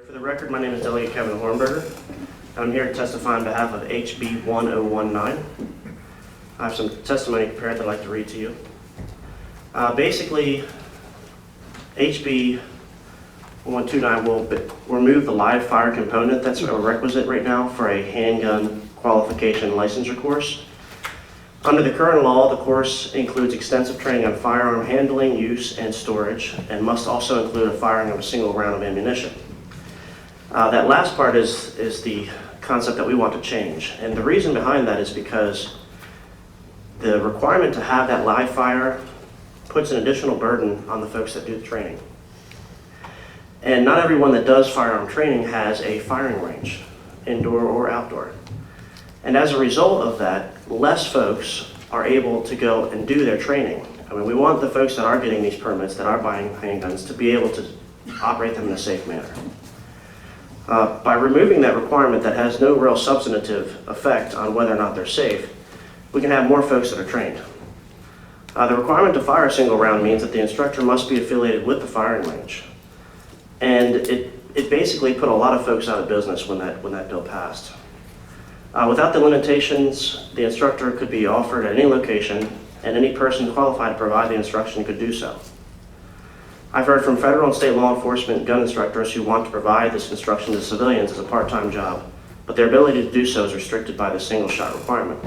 For the record, my name is Delegate Kevin Hornberger. I'm here to testify on behalf of HB 1019. I have some testimony prepared that I'd like to read to you. Basically, HB 129 will remove the live fire component that's a requisite right now for a handgun qualification licensure course. Under the current law, the course includes extensive training on firearm handling, use, and storage, and must also include a firing of a single round of ammunition. That last part is the concept that we want to change, and the reason behind that is because the requirement to have that live fire puts an additional burden on the folks that do the training. And not everyone that does firearm training has a firing range, indoor or outdoor. And as a result of that, less folks are able to go and do their training. I mean, we want the folks that are getting these permits, that are buying handguns, to be able to operate them in a safe manner. By removing that requirement that has no real substantive effect on whether or not they're safe, we can have more folks that are trained. The requirement to fire a single round means that the instructor must be affiliated with the firing range. And it basically put a lot of folks out of business when that bill passed. Without the limitations, the instructor could be offered at any location, and any person qualified to provide the instruction could do so. I've heard from federal and state law enforcement gun instructors who want to provide this instruction to civilians as a part-time job, but their ability to do so is restricted by the single shot requirement.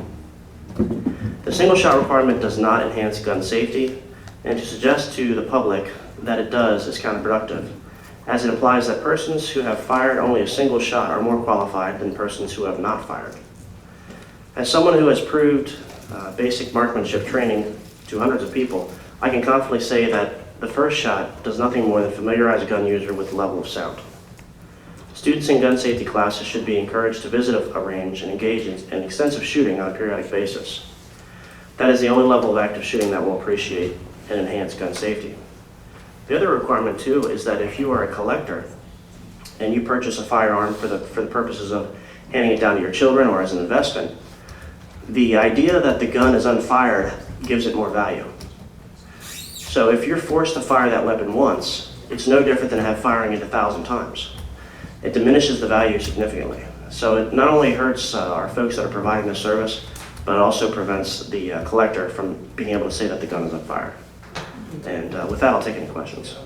The single shot requirement does not enhance gun safety, and to suggest to the public that it does is counterproductive, as it implies that persons who have fired only a single shot are more qualified than persons who have not fired. As someone who has proved basic marksmanship training to hundreds of people, I can confidently say that the first shot does nothing more than familiarize a gun user with the level of sound. Students in gun safety classes should be encouraged to visit a range and engage in extensive shooting on a periodic basis. That is the only level of active shooting that will appreciate and enhance gun safety. The other requirement too is that if you are a collector and you purchase a firearm for the purposes of handing it down to your children or as an investment, the idea that the gun is unfired gives it more value. So if you're forced to fire that weapon once, it's no different than firing it 1,000 times. It diminishes the value significantly. So it not only hurts our folks that are providing the service, but it also prevents the collector from being able to say that the gun is unfired. And with that, I'll take any questions.